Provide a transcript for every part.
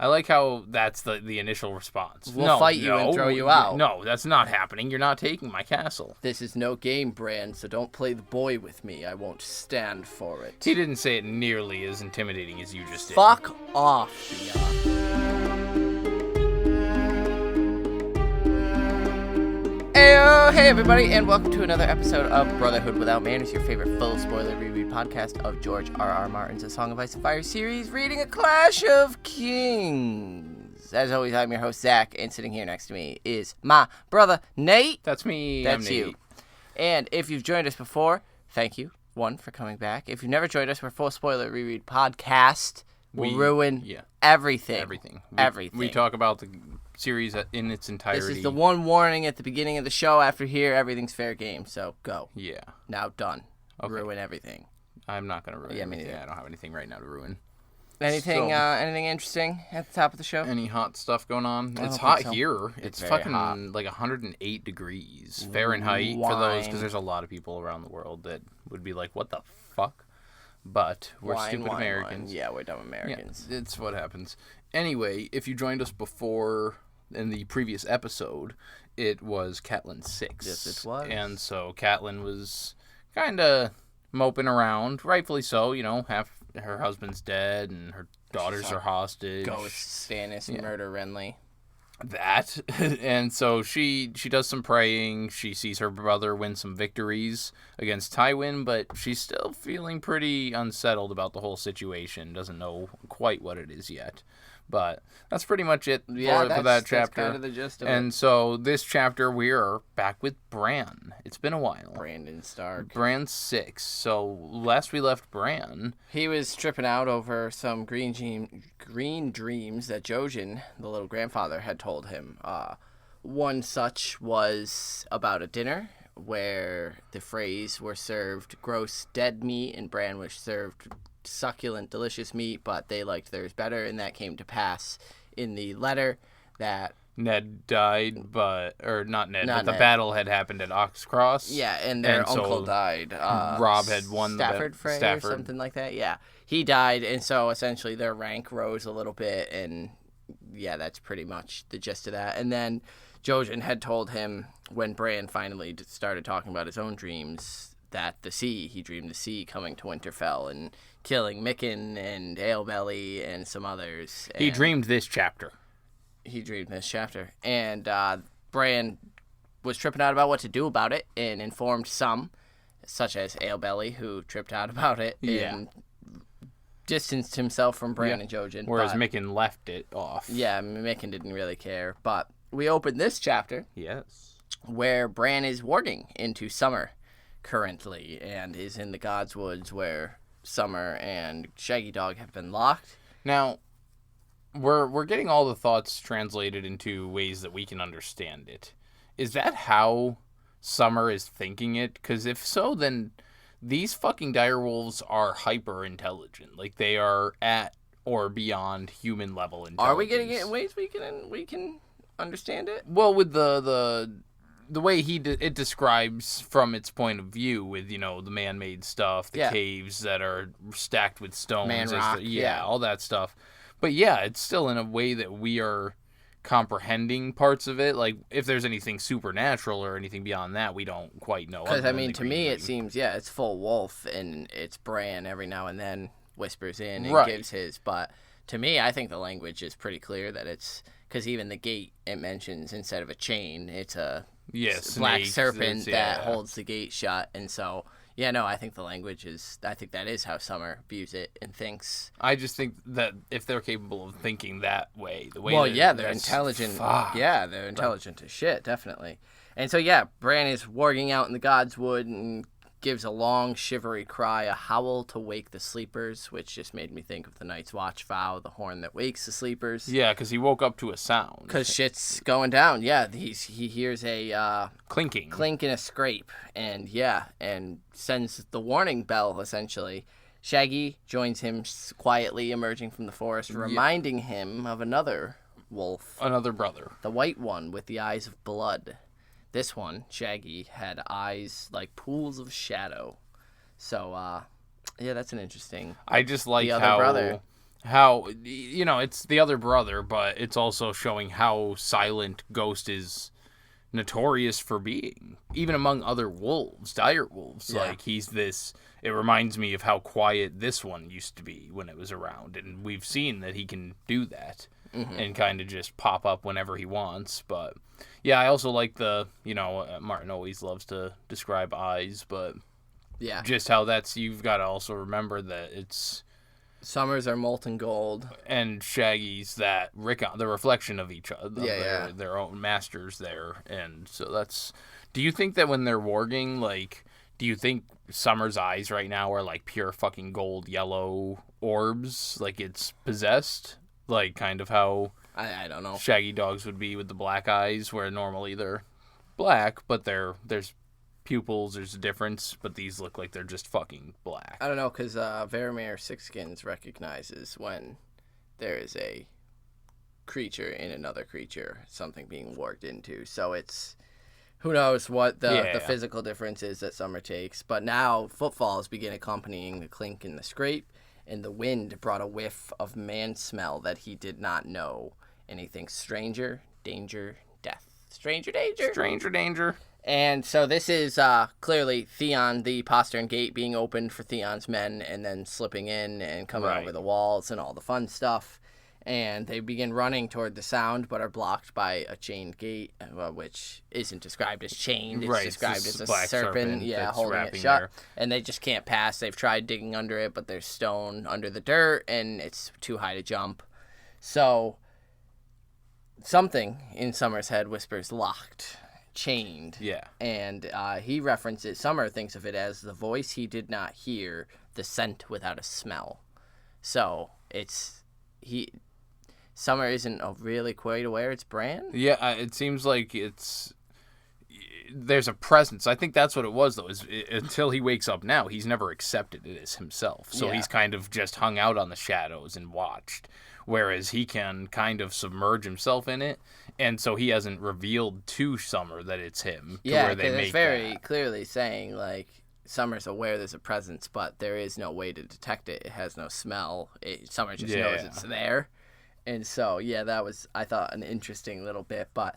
I like how that's the initial response. We'll fight you and throw you out. No, that's not happening. You're not taking my castle. This is no game, Bran, so don't play the boy with me. I won't stand for it. He didn't say it nearly as intimidating as you just did. Fuck off, Theon. Hey everybody, and welcome to another episode of Brotherhood Without Manners, your favorite full spoiler reread podcast of George R.R. Martin's A Song of Ice and Fire series, reading A Clash of Kings. As always, I'm your host, Zach, and sitting here next to me is my brother, Nate. That's me. That's I'm Nate. you. And if you've joined us before, thank you, one, for coming back. If you've never joined us, we're a full spoiler reread podcast. We ruin everything. Everything. We talk about the series in its entirety. This is the one warning at the beginning of the show. After here, everything's fair game. So go. Yeah. Now done. Okay. Ruin everything. I'm not gonna ruin. Yeah, me neither. I don't have anything right now to ruin. Anything interesting at the top of the show? Any hot stuff going on? I It's don't hot think so. here. It's It's very fucking hot. like 108 degrees Fahrenheit for those, because there's a lot of people around the world that would be like, "What the fuck?" But we're stupid Americans. Wine. Yeah, we're dumb Americans. Yeah, it's what happens. Anyway, if you joined us before in the previous episode, it was Catelyn 6. Yes, it was. And so Catelyn was kind of moping around, rightfully so. You know, half her husband's dead and her daughters are hostage. Ghost Stannis murder Renly. That. And so she does some praying. She sees her brother win some victories against Tywin, but she's still feeling pretty unsettled about the whole situation. Doesn't know quite what it is yet. But that's pretty much it for that chapter. That's kind of the gist of it. And so this chapter, we are back with Bran. It's been a while. Brandon Stark. Bran 6. So last we left Bran, He was tripping out over some green dreams that Jojen, the little grandfather, had told him. One such was about a dinner where the Freys were served gross dead meat and Bran was served succulent, delicious meat, but they liked theirs better, and that came to pass in the letter that Ned died, but the Ned. battle had happened at Oxcross. Yeah, and their uncle died. Rob had won Stafford Frey or something like that. Yeah, he died, and so essentially their rank rose a little bit, and yeah, that's pretty much the gist of that. And then Jojen had told him when Bran finally started talking about his own dreams that he dreamed the sea coming to Winterfell and killing Mikken and Alebelly and some others. He dreamed this chapter. And Bran was tripping out about what to do about it and informed some, such as Alebelly, who tripped out about it and distanced himself from Bran and Jojen. Whereas Mikken left it off. Yeah, Mikken didn't really care. But we opened this chapter where Bran is warging into summer currently and is in the Godswoods where Summer and Shaggy Dog have been locked. Now, we're getting all the thoughts translated into ways that we can understand it. Is that how Summer is thinking it? Because if so, then these fucking direwolves are hyper intelligent. Like, they are at or beyond human level intelligence. Are we getting it in ways we can understand it? Well, with the way it describes from its point of view, with, you know, the man-made stuff, the caves that are stacked with stones, Man rock, all that stuff. But yeah, it's still in a way that we are comprehending parts of it. Like, if there's anything supernatural or anything beyond that, we don't quite know. Because I mean, to me, it seems it's full wolf, and it's Bran every now and then whispers in and gives his. But to me, I think the language is pretty clear that it's because even the gate it mentions instead of a chain, it's a black serpent that holds the gate shut, and so I think the language is. I think that is how Summer views it and thinks. I just think that if they're capable of thinking that way, they're intelligent. Yeah, they're intelligent as shit, definitely. And so Bran is warging out in the Godswood and gives a long shivery cry, a howl to wake the sleepers, which just made me think of the Night's Watch vow, the horn that wakes the sleepers. Yeah, because he woke up to a sound. Because shit's going down. Yeah, he hears a clink and a scrape, and sends the warning bell, essentially. Shaggy joins him quietly emerging from the forest, reminding him of another wolf. Another brother. The white one with the eyes of blood. This one, Shaggy, had eyes like pools of shadow. So, that's an interesting... I just like how how, it's the other brother, but it's also showing how silent Ghost is notorious for being, even among other wolves, dire wolves. Yeah. Like, he's this. It reminds me of how quiet this one used to be when it was around, and we've seen that he can do that and kind of just pop up whenever he wants. But yeah, I also like the, Martin always loves to describe eyes, but Yeah. just how you've got to also remember that it's. Summers are molten gold. And Shaggy's that the reflection of each other, their own masters there, and so that's. Do you think that when they're warging, like, do you think Summer's eyes right now are like pure fucking gold yellow orbs, like it's possessed, like kind of how I don't know. Shaggy dogs would be with the black eyes, where normally they're black, but there's pupils, there's a difference, but these look like they're just fucking black. I don't know, because Varamir Sixskins recognizes when there is a creature in another creature, something being warped into. So it's, who knows what the physical difference is that Summer takes. But now footfalls begin accompanying the clink and the scrape, and the wind brought a whiff of man smell that he did not know. And he thinks stranger, danger, death. Stranger danger. Stranger danger. And so this is clearly Theon, the postern gate being opened for Theon's men, and then slipping in and coming over the walls and all the fun stuff. And they begin running toward the sound, but are blocked by a chained gate, which isn't described as chained. It's described as a serpent, holding it shut. There. And they just can't pass. They've tried digging under it, but there's stone under the dirt, and it's too high to jump. So something in Summer's head whispers locked. Chained. Yeah. And he references, Summer thinks of it as the voice he did not hear, the scent without a smell. So Summer isn't really quite aware it's Bran. Yeah, it seems like there's a presence. I think that's what it was, though, until he wakes up now, he's never accepted it as himself. So he's kind of just hung out on the shadows and watched. Whereas he can kind of submerge himself in it, and so he hasn't revealed to Summer that it's him. Yeah, because it's very clearly saying, like, Summer's aware there's a presence, but there is no way to detect it. It has no smell. Summer just knows it's there. And so, that was, I thought, an interesting little bit. But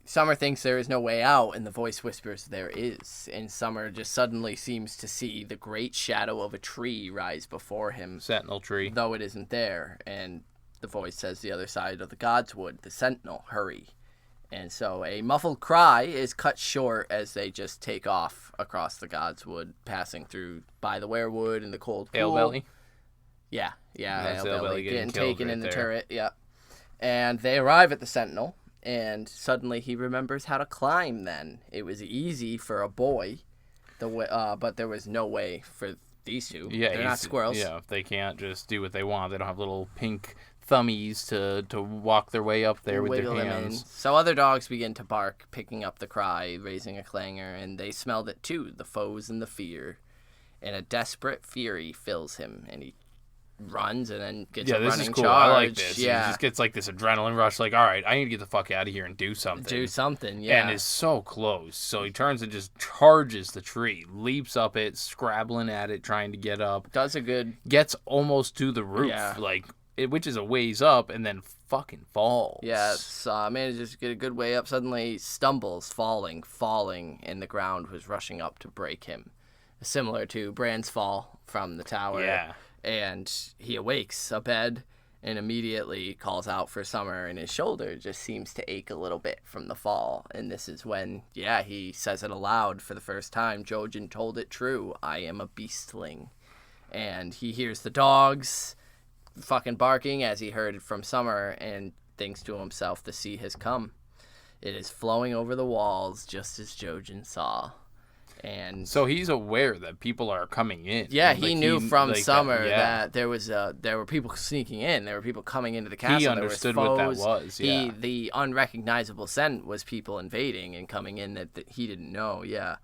Summer thinks there is no way out, and the voice whispers there is. And Summer just suddenly seems to see the great shadow of a tree rise before him. Sentinel tree. Though it isn't there. And the voice says the other side of the Godswood, the Sentinel, hurry. And so a muffled cry is cut short as they just take off across the Godswood, passing through by the werewood and the cold pool. Alebelly? Yeah, Alebelly getting taken in the turret, And they arrive at the Sentinel. And suddenly he remembers how to climb then. It was easy for a boy, but there was no way for these two. Yeah, they're not squirrels. Yeah, they can't just do what they want. They don't have little pink thummies to walk their way up there with their hands. So other dogs begin to bark, picking up the cry, raising a clangor, and they smelled it too, the foes and the fear. And a desperate fury fills him, and he runs and then gets a running charge. Yeah, this is cool. I like this. Yeah. He just gets like this adrenaline rush, like, all right, I need to get the fuck out of here and do something. And is so close. So he turns and just charges the tree, leaps up it, scrabbling at it, trying to get up. Gets almost to the roof, which is a ways up, and then fucking falls. Yeah, manages to get a good way up, suddenly stumbles, falling, and the ground was rushing up to break him. Similar to Bran's fall from the tower. Yeah. And he awakes abed and immediately calls out for Summer, and his shoulder just seems to ache a little bit from the fall. And this is when, he says it aloud for the first time. Jojen told it true. I am a beastling. And he hears the dogs fucking barking as he heard it from Summer and thinks to himself, the sea has come. It is flowing over the walls just as Jojen saw. And so he's aware that people are coming in. Yeah, he knew from Summer that there were people sneaking in. There were people coming into the castle. He understood what that was. Yeah. The unrecognizable scent was people invading and coming in that he didn't know. Yeah,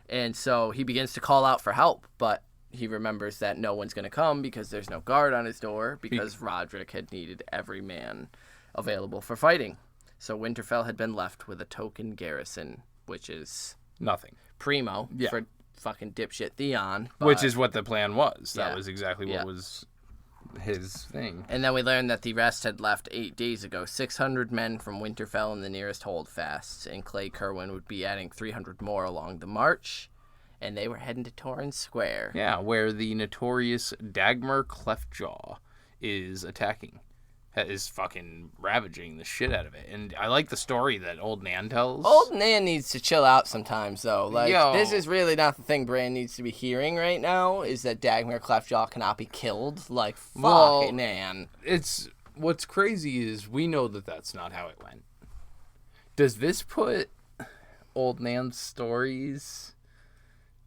and so he begins to call out for help, but he remembers that no one's going to come because there's no guard on his door because Roderick had needed every man available for fighting. So Winterfell had been left with a token garrison, which is nothing. Primo for fucking dipshit Theon. Which is what the plan was. That was exactly what was his thing. And then we learned that the rest had left 8 days ago. 600 men from Winterfell and the nearest holdfasts, and Clay Kerwin would be adding 300 more along the march, and they were heading to Torrens Square. Yeah, where the notorious Dagmar Cleftjaw is attacking. Is fucking ravaging the shit out of it. And I like the story that Old Nan tells. Old Nan needs to chill out sometimes, though. Like, Yo. This is really not the thing Bran needs to be hearing right now, is that Dagmar Cleftjaw cannot be killed. Like, fuck Nan. What's crazy is we know that that's not how it went. Does this put Old Nan's stories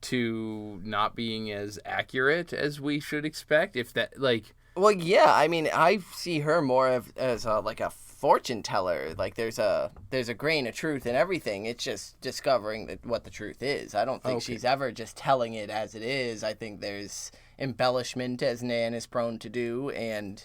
to not being as accurate as we should expect? If that, like... Well, yeah, I mean, I see her more as like a fortune teller. Like, there's a grain of truth in everything. It's just discovering what the truth is. I don't think she's ever just telling it as it is. I think there's embellishment, as Nan is prone to do, and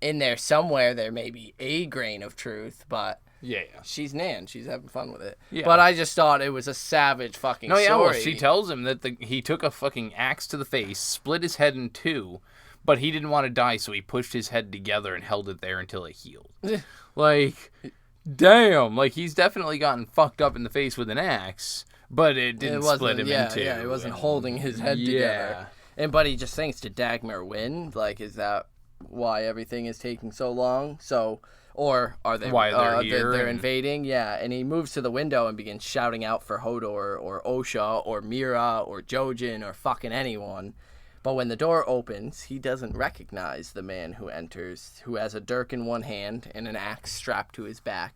in there somewhere there may be a grain of truth, but... Yeah. She's Nan. She's having fun with it. Yeah. But I just thought it was a savage fucking story. Well, she tells him that he took a fucking axe to the face, split his head in two, but he didn't want to die, so he pushed his head together and held it there until it healed. Like, damn. Like, he's definitely gotten fucked up in the face with an axe, but it didn't split him in two. Yeah, he wasn't holding his head together. But he just thinks to Dagmar win. Like, is that why everything is taking so long? Or are they why they're here? They're invading, yeah. And he moves to the window and begins shouting out for Hodor or Osha or Mira or Jojen or fucking anyone. But when the door opens, he doesn't recognize the man who enters, who has a dirk in one hand and an axe strapped to his back.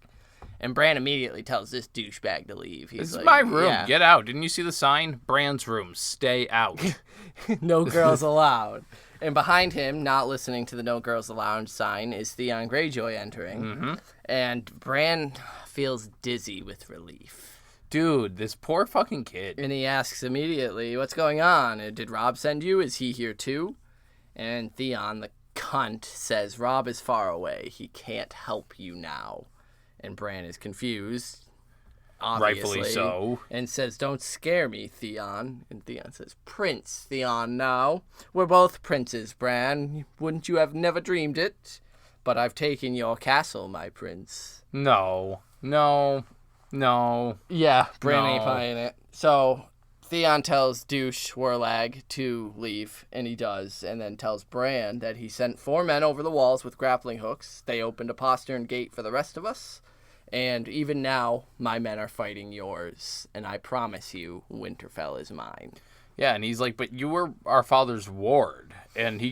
And Bran immediately tells this douchebag to leave. He's This like, is my room. Yeah. Get out. Didn't you see the sign? Bran's room. Stay out. No girls allowed. And behind him, not listening to the No Girls Allowed sign, is Theon Greyjoy entering. Mm-hmm. And Bran feels dizzy with relief. Dude, this poor fucking kid. And he asks immediately, what's going on? Did Robb send you? Is he here too? And Theon, the cunt, says, Robb is far away. He can't help you now. And Bran is confused, obviously. Rightfully so. And says, don't scare me, Theon. And Theon says, Prince Theon now. We're both princes, Bran. Wouldn't you have never dreamed it? But I've taken your castle, my prince. No. Yeah, Bran ain't No. buying it. So Theon tells Douche Warlag to leave, and he does, and then tells Bran that he sent 4 men over the walls with grappling hooks. They opened a postern gate for the rest of us, and even now, my men are fighting yours, and I promise you, Winterfell is mine. Yeah, and he's like, but you were our father's ward, and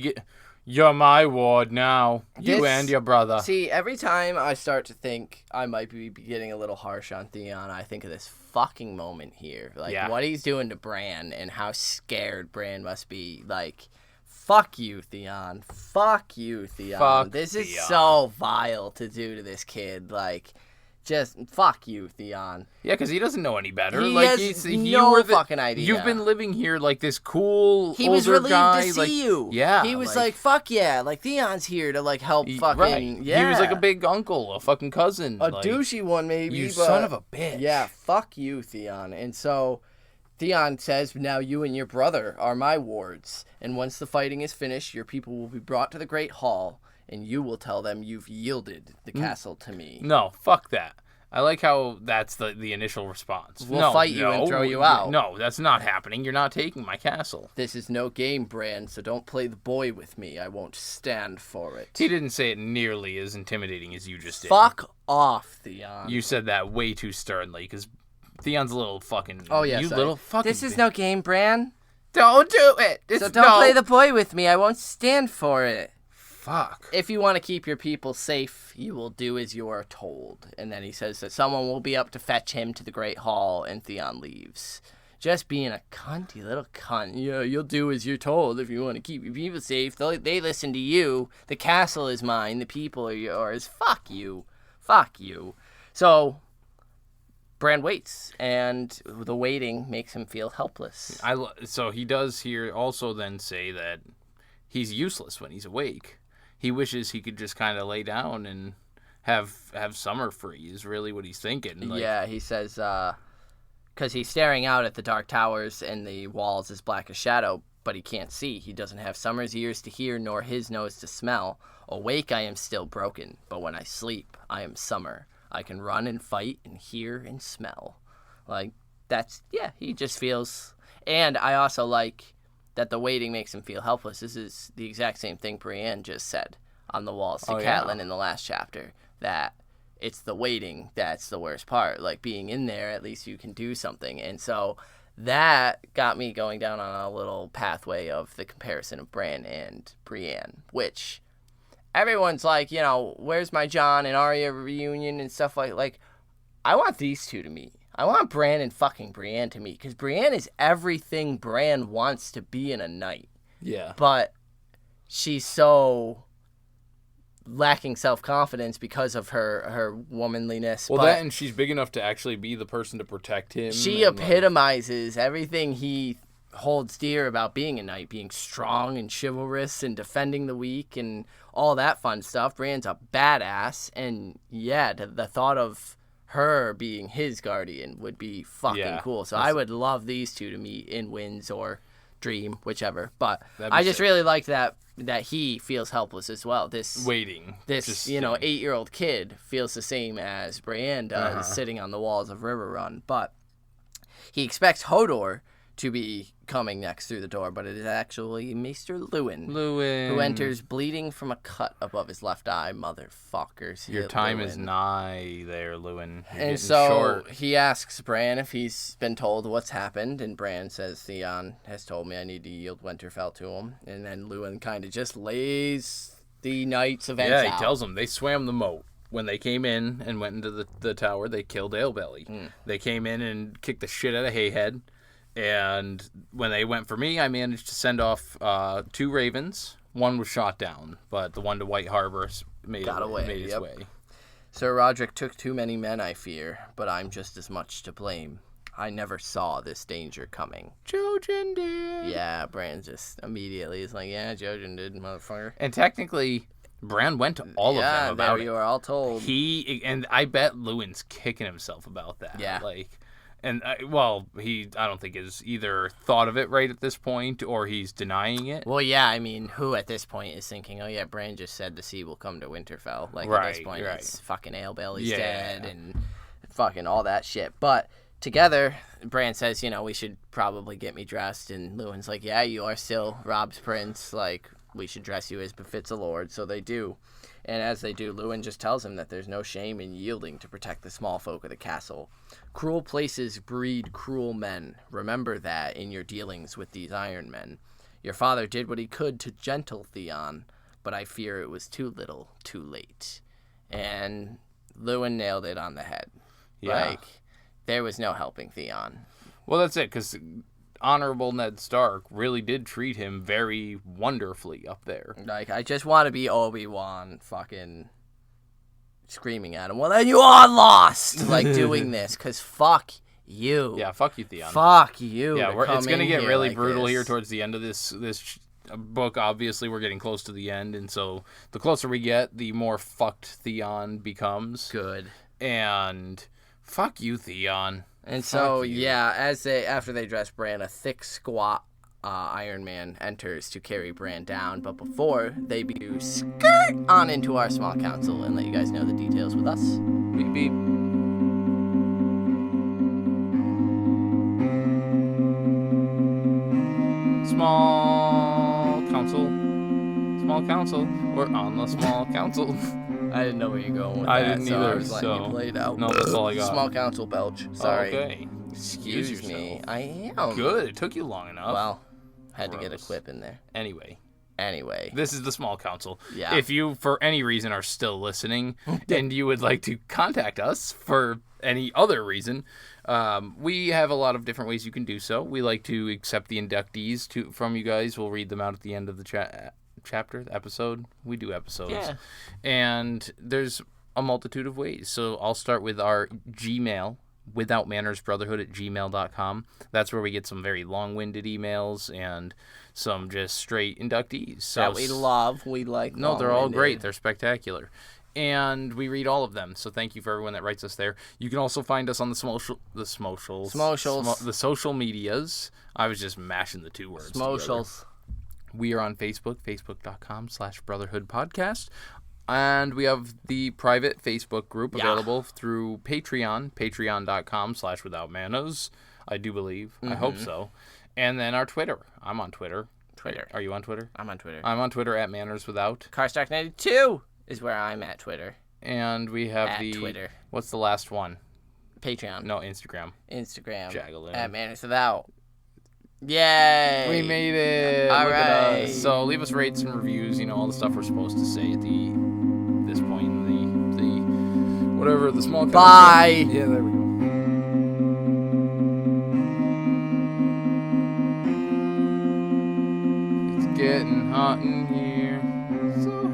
you're my ward now. You and your brother. See, every time I start to think I might be getting a little harsh on Theon, I think of this fucking moment here. Like, what he's doing to Bran and how scared Bran must be. Like, fuck you, Theon. Fuck you, Theon. This is so vile to do to this kid. Like... Just fuck you, Theon. Yeah, because he doesn't know any better. He like, has no fucking idea. You've been living here like this cool He was older relieved guy. to like, see you. Yeah. He was like, fuck yeah. Like, Theon's here to, like, help fucking... Right. Yeah. He was like a big uncle, a fucking cousin. A like, douchey one, maybe, You but... son of a bitch. Yeah, fuck you, Theon. And so... Theon says, now you and your brother are my wards. And once the fighting is finished, your people will be brought to the Great Hall, and you will tell them you've yielded the castle to me. No, fuck that. I like how that's the initial response. We'll fight you and throw you out. No, that's not happening. You're not taking my castle. This is no game, Bran, so don't play the boy with me. I won't stand for it. He didn't say it nearly as intimidating as you just did. Fuck off, Theon. You said that way too sternly, because Theon's a little fucking... Oh, yeah, little fucking... This is no game, Bran. Don't do it! So don't play the boy with me. I won't stand for it. Fuck. If you want to keep your people safe, you will do as you are told. And then he says that someone will be up to fetch him to the Great Hall, and Theon leaves. Just being a cunty little cunt. Yeah, you'll do as you're told if you want to keep your people safe. They listen to you. The castle is mine. The people are yours. Fuck you. Fuck you. So, Bran waits, and the waiting makes him feel helpless. So he does here also then say that he's useless when he's awake. He wishes he could just kind of lay down and have summer free is really what he's thinking. Like, yeah, he says, because he's staring out at the dark towers and the walls as black as shadow. but he can't see. He doesn't have summer's ears to hear, nor his nose to smell. Awake, I am still broken, but when I sleep, I am summer. I can run and fight and hear and smell. Like, he just feels... And I also like that the waiting makes him feel helpless. This is the exact same thing Brienne just said on the walls to Catelyn in the last chapter, that it's the waiting that's the worst part. Like, being in there, at least you can do something. And so that got me going down on a little pathway of the comparison of Bran and Brienne, which everyone's like, where's my Jon and Arya reunion and stuff like I want these two to meet. I want Bran and fucking Brienne to meet, because Brienne is everything Bran wants to be in a knight. Yeah. But she's so lacking self-confidence because of her womanliness. Well, but and she's big enough to actually be the person to protect him. She epitomizes everything he holds dear about being a knight, being strong and chivalrous and defending the weak and all that fun stuff. Bran's a badass, and the thought of her being his guardian would be fucking cool. So I would love these two to meet in Winds or Dream, whichever. But I just really like that he feels helpless as well. This 8-year-old kid feels the same as Brienne does, sitting on the walls of Riverrun. But he expects Hodor to be coming next through the door, but it is actually Maester Luwin, who enters bleeding from a cut above his left eye. Motherfuckers. Your time is nigh there, Luwin. And so he asks Bran if he's been told what's happened, and Bran says Theon has told me I need to yield Winterfell to him. And then Luwin kind of just lays the night's events out. Yeah, he tells them they swam the moat. When they came in and went into the tower, they killed Alebelly. They came in and kicked the shit out of Hayhead. And when they went for me, I managed to send off 2 ravens. One was shot down, but the one to White Harbor made its way. Sir Roderick took too many men, I fear, but I'm just as much to blame. I never saw this danger coming. Jojen did. Yeah, Bran just immediately is like, yeah, Jojen did, motherfucker. And technically, Bran went to all of them about it. Yeah, you are all told. And I bet Luwin's kicking himself about that. Yeah. And, I don't think has either thought of it right at this point or he's denying it. Well, yeah, I mean, who at this point is thinking, oh, yeah, Bran just said the sea will come to Winterfell. At this point, it's fucking Alebelly's dead and fucking all that shit. But together, Bran says, we should probably get me dressed. And Luwin's like, yeah, you are still Robb's prince. We should dress you as befits a lord. So they do. And as they do, Luwin just tells him that there's no shame in yielding to protect the small folk of the castle. Cruel places breed cruel men. Remember that in your dealings with these Iron Men. Your father did what he could to gentle Theon, but I fear it was too little, too late. And Luwin nailed it on the head. Yeah. There was no helping Theon. Well, that's it, because Honorable Ned Stark really did treat him very wonderfully up there. I just want to be Obi-Wan fucking screaming at him, well, then you are lost, doing this, because fuck you. Yeah, fuck you, Theon. Fuck you. Yeah, it's going to get really brutal here towards the end of this book. Obviously, we're getting close to the end, and so the closer we get, the more fucked Theon becomes. Good. And fuck you, Theon. And so, after they dress Bran, a thick, squat Iron Man enters to carry Bran down. But before, they do skirt on into our small council and let you guys know the details with us. Beep, beep. Small council. We're on the small council. I didn't know where you're going with that. I didn't either, I was letting you play it out. No, that's all I got. Small council belch. Sorry. Okay. Excuse me. I am. Good. It took you long enough. Well, had to get a clip in there. Anyway. This is the small council. Yeah. If you, for any reason, are still listening and you would like to contact us for any other reason, we have a lot of different ways you can do so. We like to accept the inductees from you guys. We'll read them out at the end of the episode. We do episodes. Yeah. And there's a multitude of ways. So I'll start with our Gmail, Without Manners Brotherhood at gmail.com. That's where we get some very long-winded emails and some just straight inductees. So that we love. We like. No, they're all great. They're spectacular. And we read all of them, so thank you for everyone that writes us there. You can also find us on the social medias. I was just mashing the two words together. We are on Facebook, facebook.com/Brotherhood Podcast. And we have the private Facebook group available through Patreon, patreon.com/Without Manners, I do believe. I hope so. And then our Twitter. I'm on Twitter. Are you on Twitter? I'm on Twitter. I'm on Twitter at Manners Without. Carstark92 is where I'm at Twitter. And we have at Twitter. What's the last one? Patreon. No, Instagram. Jagalin. At Manners Without. Yay! We made it. All Look right. at us. So leave us rates and reviews. All the stuff we're supposed to say at this point in the small. Bye. Yeah, there we go. It's getting hot in here. So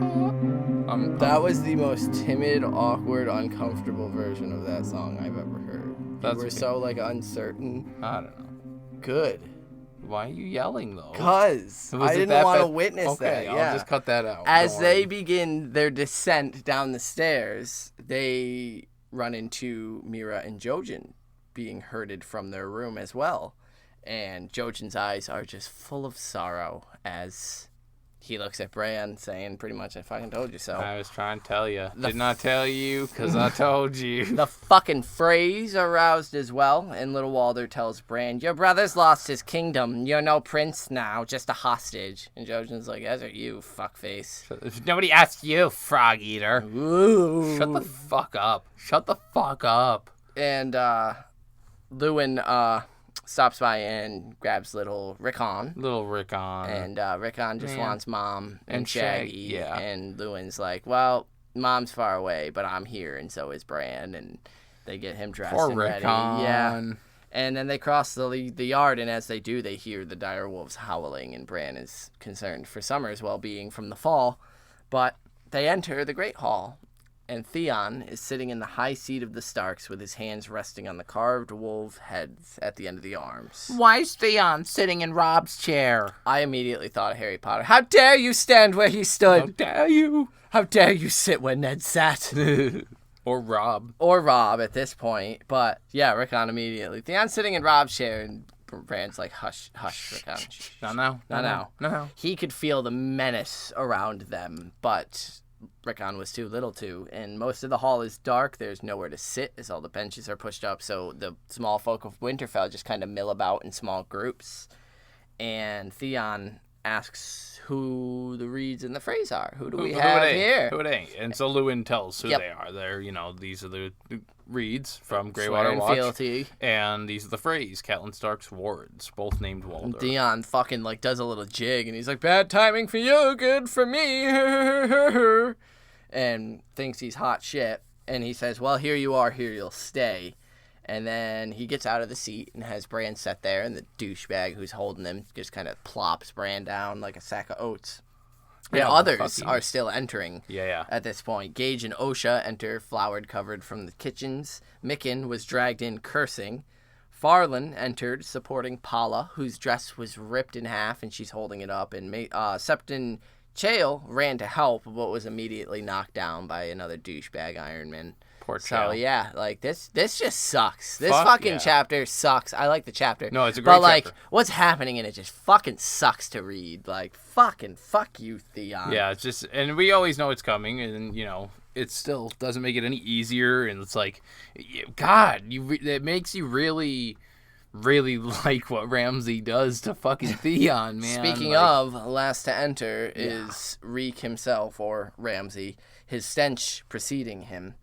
hot. That was the most timid, awkward, uncomfortable version of that song I've ever heard. You were so uncertain. I don't know. Good. Why are you yelling though? Because I didn't want to witness that. Okay, I'll just cut that out. As they begin their descent down the stairs, they run into Mira and Jojen being herded from their room as well. And Jojen's eyes are just full of sorrow as he looks at Bran, saying pretty much, I fucking told you so. I was trying to tell you. Did not tell you because I told you. The fucking Freys are roused as well, and Little Walder tells Bran, your brother's lost his kingdom. You're no prince now, just a hostage. And Jojen's like, as are you, fuckface. If nobody asked you, frog eater. Ooh. Shut the fuck up. Shut the fuck up. And Lewin stops by and grabs little Rickon. And Rickon just wants Mom and Shaggy. Yeah. And Lewin's like, well, Mom's far away, but I'm here, and so is Bran. And they get him dressed and ready. Yeah. And then they cross the yard, and as they do, they hear the dire wolves howling, and Bran is concerned for Summer's well-being from the fall. But they enter the Great Hall, and Theon is sitting in the high seat of the Starks with his hands resting on the carved wolf heads at the end of the arms. Why is Theon sitting in Rob's chair? I immediately thought of Harry Potter. How dare you stand where he stood? How dare you? How dare you sit where Ned sat? Or Rob. Or Rob at this point. But yeah, Rickon immediately. Theon's sitting in Rob's chair, and Bran's like, hush, Rickon. Not now. He could feel the menace around them, but Rickon was too little to, and most of the hall is dark. There's nowhere to sit as all the benches are pushed up, so the small folk of Winterfell just kind of mill about in small groups. And Theon asks who the Reeds and the Freys are. Who do we have here? Who they? And so Lewin tells who they are. They're, these are the Reeds from Greywater Watch. Fealty. And these are the Freys, Catelyn Stark's wards, both named Walder. Theon fucking does a little jig, and he's like, bad timing for you, good for me. And thinks he's hot shit. And he says, well, here you are, here you'll stay. And then he gets out of the seat and has Bran set there, and the douchebag who's holding him just kind of plops Bran down like a sack of oats. And others are still entering at this point. Gage and Osha enter, flowered-covered from the kitchens. Mikken was dragged in cursing. Farlan entered, supporting Paula, whose dress was ripped in half, and she's holding it up. And Septon Chael ran to help, but was immediately knocked down by another douchebag Ironman. Poor Chael. So, yeah, this just sucks. This fucking chapter sucks. I like the chapter. No, it's a great chapter. But, what's happening in it just fucking sucks to read. Fucking fuck you, Theon. Yeah, it's just, and we always know it's coming, and, it still doesn't make it any easier, and it's like, God, it makes you really, really like what Ramsay does to fucking Theon, man. Speaking of, last to enter is Reek himself, or Ramsay, his stench preceding him.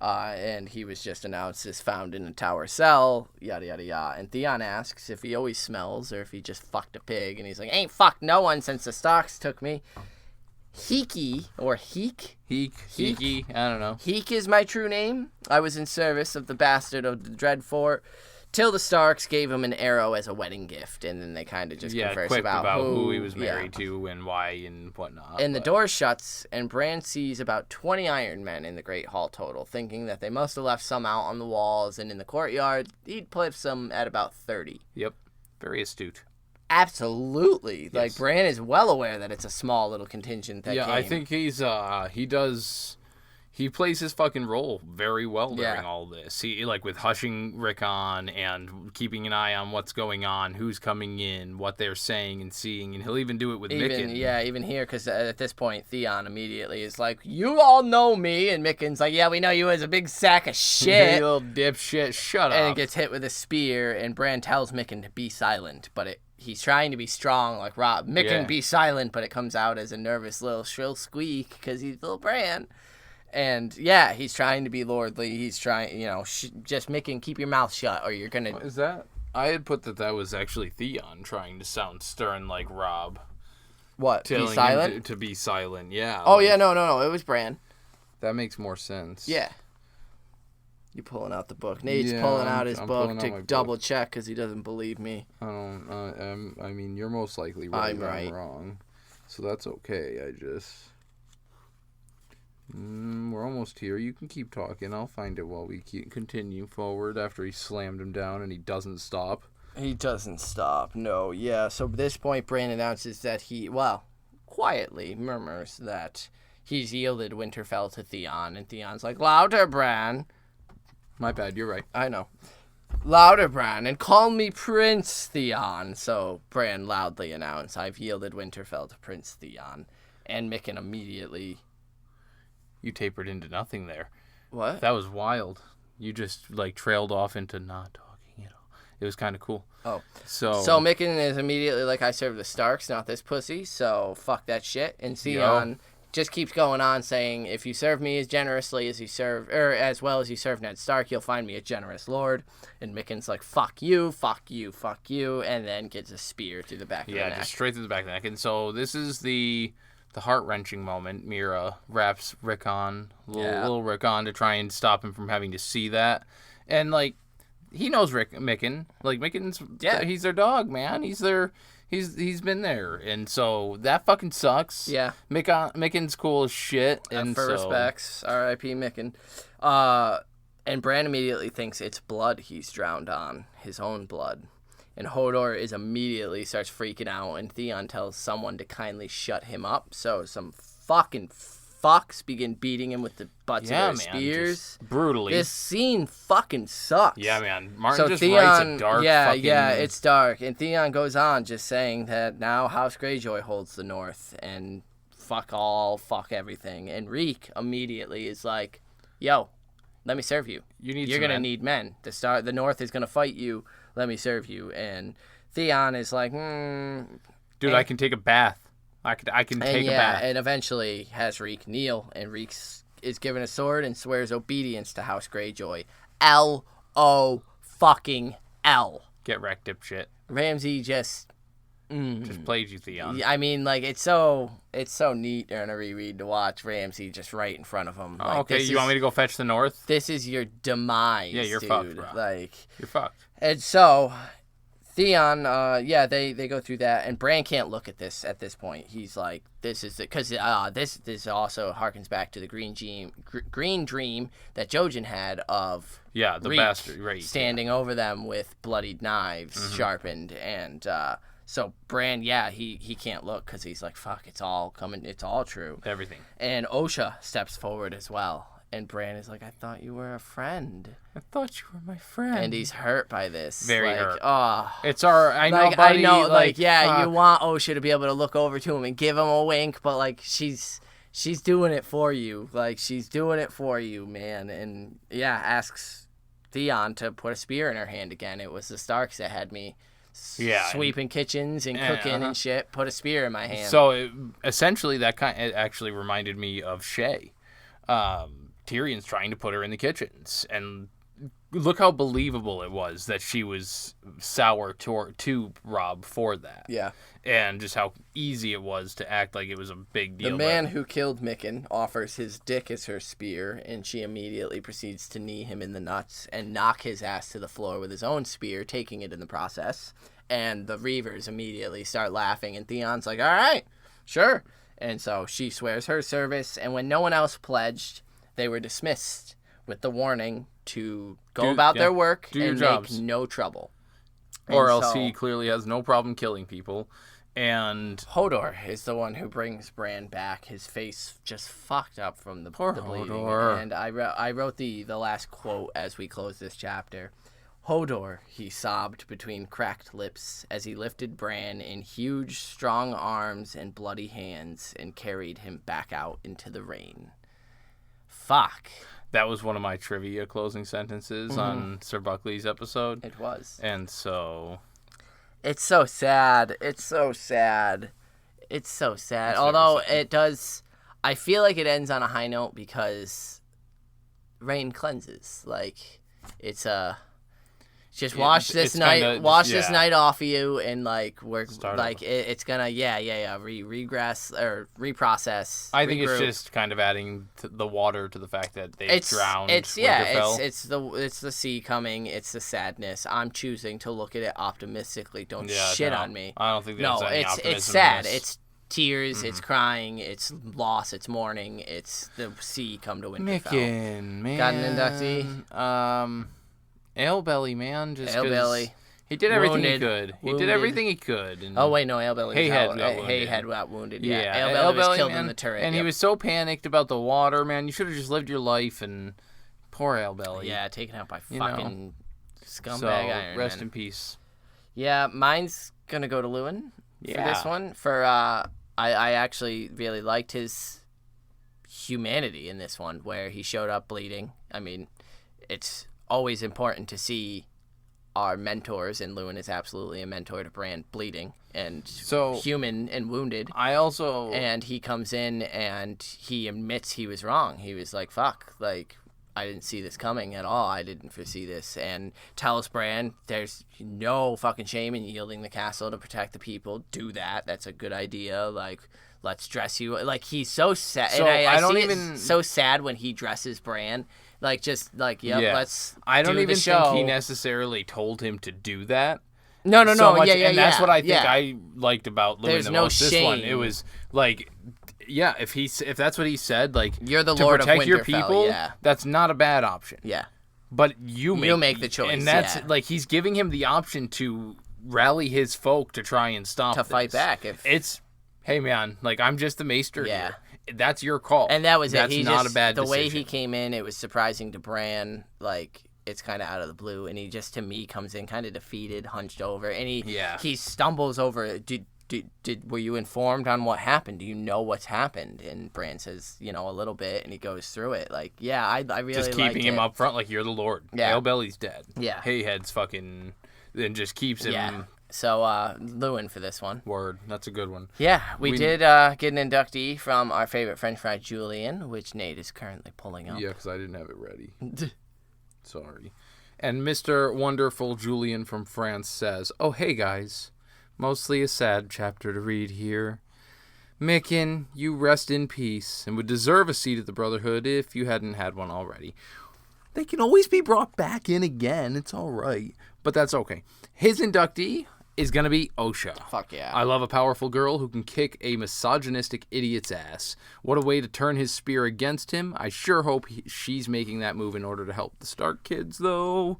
And he was just announced as found in a tower cell, yada, yada, yada. And Theon asks if he always smells or if he just fucked a pig. And he's like, ain't fucked no one since the Starks took me. Heeky, or Heek? Heeky, I don't know. Heek is my true name. I was in service of the bastard of the Dreadfort. Till the Starks gave him an arrow as a wedding gift, and then they kind of just converse about who he was married to and why and whatnot. And the door shuts, and Bran sees about 20 Iron Men in the Great Hall total, thinking that they must have left some out on the walls and in the courtyard. He'd put some at about 30. Yep, very astute. Absolutely. Yes. Bran is well aware that it's a small little contingent that came. I think he he plays his fucking role very well during Yeah. all this. He, like, with hushing Rickon and keeping an eye on what's going on, who's coming in, what they're saying and seeing, and he'll even do it with Mikken. Even here, because at this point, Theon immediately is like, "You all know me," and Mikken's like, "Yeah, we know you as a big sack of shit." You little dipshit, shut up. And it gets hit with a spear, and Bran tells Mikken to be silent, but he's trying to be strong like Rob. Mikken, be silent, but it comes out as a nervous little shrill squeak because he's little Bran. And, yeah, he's trying to be lordly. He's trying, just Mikken, keep your mouth shut or you're going to... What is that? I had put that was actually Theon trying to sound stern like Rob. What, be silent? To be silent, yeah. Oh, yeah, no, it was Bran. That makes more sense. Yeah. You pulling out the book. Nate's pulling out his book to double check because he doesn't believe me. I mean, you're most likely right. I'm wrong. So that's okay. We're almost here. You can keep talking. I'll find it while we continue forward after he slammed him down and he doesn't stop. He doesn't stop. No, yeah. So at this point, Bran announces that he, quietly murmurs that he's yielded Winterfell to Theon. And Theon's like, "Louder, Bran." My bad, you're right. I know. "Louder, Bran, and call me Prince Theon." So Bran loudly announced, "I've yielded Winterfell to Prince Theon." And Mikken immediately... You tapered into nothing there. What? That was wild. You just, trailed off into not talking at all. It was kind of cool. Oh. So Mikken is immediately like, "I serve the Starks, not this pussy, so fuck that shit." And Theon just keeps going on saying, "If you serve me as generously as you serve, or as well as you serve Ned Stark, you'll find me a generous lord." And Mikken's like, "Fuck you, fuck you, fuck you," and then gets a spear through the back of the neck. Yeah, just straight through the back of the neck. And so this is the heart-wrenching moment. Mira wraps Rickon, little Rickon, to try and stop him from having to see that. And, he knows Mikken. Mikken's, he's their dog, man. He's been there. And so that fucking sucks. Yeah. Mikken's cool as shit. And for respects, R.I.P. Mikken. And Bran immediately thinks it's blood he's drowned on, his own blood. And Hodor immediately starts freaking out, and Theon tells someone to kindly shut him up. So some fucking fucks begin beating him with the butts of their spears. Brutally. This scene fucking sucks. Yeah, man. Martin just writes a dark fucking... Yeah, it's dark. And Theon goes on just saying that now House Greyjoy holds the North, and fuck all, fuck everything. And Reek immediately is like, "Yo, let me serve you. You're going to need men. The North is going to fight you. Let me serve you." And Theon is like, Dude, I can take a bath. I can take a bath. And eventually has Reek kneel, and Reek is given a sword and swears obedience to House Greyjoy. L-O fucking L. Get wrecked, dipshit. Ramsay just played you, Theon. I mean, it's so neat during a reread to watch Ramsay just right in front of him. Okay, you want me to go fetch the North? This is your demise, Yeah, you're dude. fucked, bro. You're fucked. And so Theon, they go through that, and Bran can't look at this at this point. He's like, this is because this also harkens back to the green dream that Jojen had of the Reek bastard right standing over them with bloodied knives sharpened, and so Bran, he can't look because he's like, fuck, it's all coming, it's all true, everything. And Osha steps forward as well. And Bran is like, "I thought you were a friend. I thought you were my friend." And he's hurt by this. Very hurt. Oh. It's our... I know, buddy. You want Osha to be able to look over to him and give him a wink, but, she's doing it for you. She's doing it for you, man. And, asks Theon to put a spear in her hand again. It was the Starks that had me sweeping kitchens and cooking and shit. Put a spear in my hand. So, essentially, it actually reminded me of Shay. Tyrion's trying to put her in the kitchens, and look how believable it was that she was sour to Rob for that. Yeah. And just how easy it was to act like it was a big deal. The man who killed Mikken offers his dick as her spear, and she immediately proceeds to knee him in the nuts and knock his ass to the floor with his own spear, taking it in the process. And the Reavers immediately start laughing, and Theon's like, "All right, sure." And so she swears her service, and when no one else pledged, they were dismissed with the warning to go about their work and make no trouble. Or else he clearly has no problem killing people. And Hodor is the one who brings Bran back. His face just fucked up from the bleeding. Hodor. And I wrote the last quote as we close this chapter. Hodor, he sobbed between cracked lips as he lifted Bran in huge, strong arms and bloody hands and carried him back out into the rain. Fuck. that was one of my trivia closing sentences on Sir Buckley's episode. It was. And so... It's so sad. It's so sad. It's so sad. It's Although very sad. it does... I feel like it ends on a high note because rain cleanses. Like, it's a... Just wash this night off of you, and like we're Start like over. It's gonna regress or reprocess. I think regroup. it's just kind of adding the water to the fact that they It's drowned Winterfell. Winterfell. It's the sea coming. It's the sadness. I'm choosing to look at it optimistically. Don't Yeah, shit no, on me. I don't think there's No, any it's optimism it's in sad. this. It's tears. It's crying. It's loss. It's mourning. It's the sea come to Winterfell. Mickin, man. Got an inductee? Alebelly, man. Just 'cause Alebelly. He did everything Wounded. he could. He Wounded. did everything he could. And Oh wait, no, Alebelly. Hayhead got wounded. Hayhead got wounded. yeah, Yeah, Alebelly was killed man, in the turret. and he yep. was so panicked about the water, man. You should have just lived your life. And poor Alebelly. Yeah, taken out by You know. fucking scumbag So Iron rest Man. in peace. Yeah, mine's gonna go to Lewin for Yeah. this one. I actually really liked his humanity in this one, where he showed up bleeding. I mean, it's always important to see our mentors, and Lewin is absolutely a mentor to Bran, bleeding and So- human and wounded. I also And he comes in and he admits he was wrong. He was like, fuck, like, I didn't see this coming at all. I didn't foresee this. And tells Bran, there's no fucking shame in yielding the castle to protect the people. Do that. That's a good idea. Like, let's dress you. Like, he's so sad. So and I don't see even- it so sad when he dresses Bran. Like, just like, yep, Yeah. let's I don't do even the show. think he necessarily told him to do that. No, so much, yeah, and that's what I think yeah. I liked about Lewin There's the no most. This one, shame. it was like, yeah, if that's what he said, like You're the to Lord of protect your Winterfell, people, yeah. that's not a bad option. Yeah. But you make the choice, and that's yeah. like he's giving him the option to rally his folk to try and stop To fight this. back if- It's hey man, like I'm just the maester Yeah. here. That's your call, And that was that's it. He not just, a bad the way decision. he came in, it was surprising to Bran. Like, it's kind of out of the blue, and he just, to me, comes in kind of defeated, hunched over, and he stumbles over it. Were you informed on what happened? Do you know what's happened? And Bran says, a little bit, and he goes through it. Like, yeah, I really just liked keeping him it. up front like you're the Lord. Yeah. Alebelly's dead. Yeah. Hayhead's fucking then just keeps him. Yeah. So, Lewin for this one. Word. That's a good one. Yeah, we did get an inductee from our favorite French fry, Julian, which Nate is currently pulling up. Yeah, because I didn't have it ready. Sorry. And Mr. Wonderful Julian from France says, "Oh, hey, guys. Mostly a sad chapter to read here. Micken, you rest in peace and would deserve a seat at the Brotherhood if you hadn't had one already. They can always be brought back in again. It's all right. But that's okay. His inductee is going to be Osha. Fuck yeah. I love a powerful girl who can kick a misogynistic idiot's ass. What a way to turn his spear against him. I sure hope she's making that move in order to help the Stark kids, though."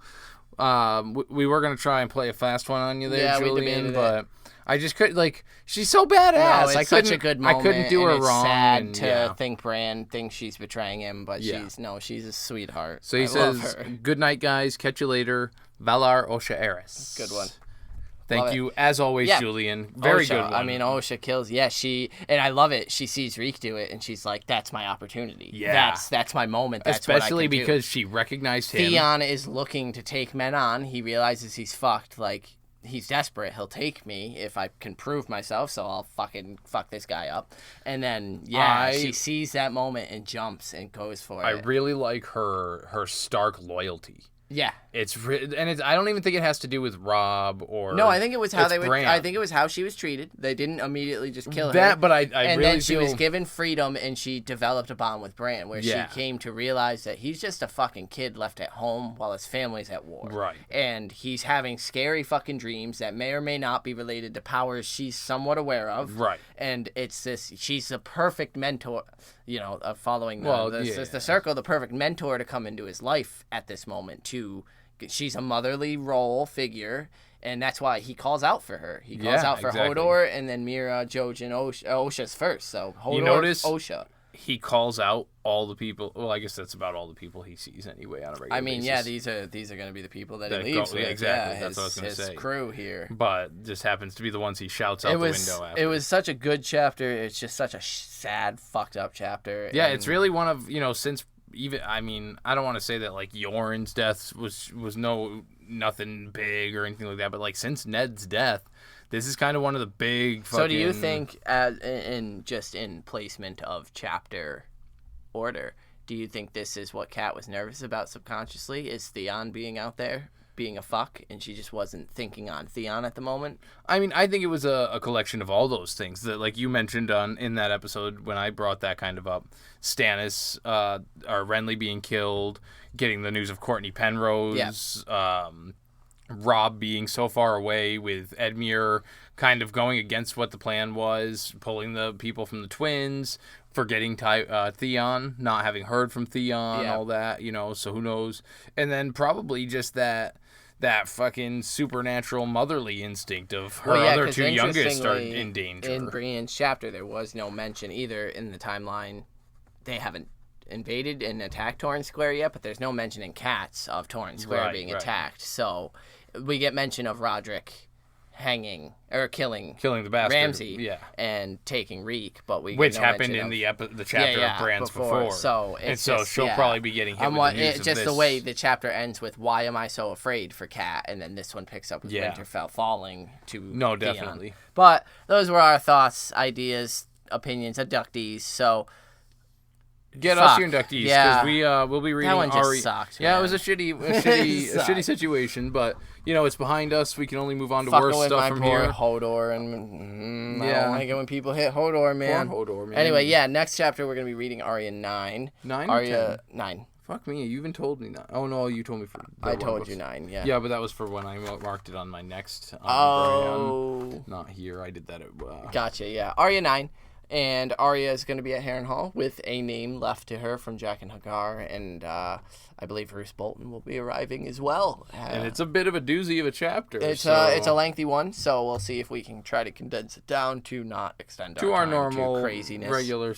We were going to try and play a fast one on you there, Yeah, we Julian, debated but I just couldn't, like, she's so badass. No, it's I such couldn't, a good moment. I couldn't do and her it's wrong. sad and, to yeah. think Bran thinks she's betraying him, but Yeah. she's a sweetheart. So he I love says, her. "Good night, guys. Catch you later. Valar Osha Eris." Good one. Thank Love it. you, as always, Yeah. Julian. Very Osha, good one. I mean, Osha kills. Yeah, and I love it. She sees Reek do it, and she's like, "That's my opportunity. Yeah. that's my moment. That's what I especially can do." because she recognized him. Theon is looking to take men on. He realizes he's fucked. Like, he's desperate. He'll take me if I can prove myself, so I'll fucking fuck this guy up. And then, she sees that moment and jumps and goes for I it. really like her Stark loyalty. Yeah. I don't even think it has to do with Rob or No, I think it was how it's they would. Bran. I think it was how she was treated. They didn't immediately just kill her. That, but I and really then she feel was given freedom, and she developed a bond with Bran, where Yeah. she came to realize that he's just a fucking kid left at home while his family's at war. Right. And he's having scary fucking dreams that may or may not be related to powers she's somewhat aware of. Right. And it's this. She's the perfect mentor. Following yeah. the circle, the perfect mentor to come into his life at this moment too. She's a motherly role figure, And that's why he calls out for her. He calls out for exactly. Hodor, and then Mira, Jojen, Osha's first. So Hodor, You notice Osha. he calls out all the people. Well, I guess that's about all the people he sees anyway on a regular basis. Yeah, these are going to be the people that he leaves with. Exactly. Yeah, that's what I was going to say. His crew here. But just happens to be the ones he shouts out the window after. It was such a good chapter. It's just such a sad, fucked up chapter. Yeah, it's really one of, since even, I don't want to say that, like, Yoren's death was nothing big or anything like that, but, like, since Ned's death, this is kind of one of the big fucking... So do you think, in placement of chapter order, do you think this is what Kat was nervous about subconsciously? Is Theon being out there, being a fuck, and she just wasn't thinking on Theon at the moment? I think it was a collection of all those things that, like you mentioned in that episode when I brought that kind of up. Stannis, or Renly being killed, getting the news of Courtney Penrose, Robb being so far away, with Edmure kind of going against what the plan was, pulling the people from the twins, forgetting Theon, not having heard from Theon, all that, so who knows. And then probably just that fucking supernatural motherly instinct of her other two youngest are in danger. In Brienne's chapter, there was no mention either in the timeline. They haven't invaded and attacked Torrhen Square yet, but there's no mention in Cats of Torrhen Square being attacked. So we get mention of Roderick hanging or killing the bastard, Ramsay, and taking Reek, but which happened in the chapter of Bran's before. So she'll probably be getting hit with the news of this. The way the chapter ends with "Why am I so afraid?" for Kat, and then this one picks up with Winterfell falling to Theon. Definitely. But those were our thoughts, ideas, opinions, inductees. So. Get us your inductees, because we'll be reading that one just sucked, Yeah, it was a shitty situation, but it's behind us. We can only move on to worse stuff from here. Hodor, and I don't like it when people hit Hodor, man. Poor Hodor, man. Anyway, next chapter we're gonna be reading Arya 9. 9. Arya 9. Fuck me, you even told me 9. Oh no, you told me for. I told you 9. Yeah. Yeah, but that was for when I marked it on my next. Not here. I did that at. Gotcha. Yeah, Arya 9. And Arya is going to be at Harrenhal with a name left to her from Jack and Hagar, and I believe Roose Bolton will be arriving as well. And it's a bit of a doozy of a chapter. It's a lengthy one, so we'll see if we can try to condense it down to not extend to our time normal to craziness. Regular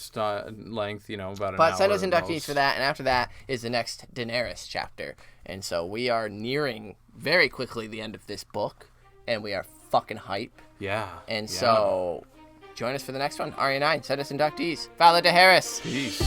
length, about an hour. But send us inductees for that, and after that is the next Daenerys chapter. And so we are nearing very quickly the end of this book, and we are fucking hype. Yeah. And so... join us for the next one, Arya 9. Send us inductees. Valor to Harris. Peace.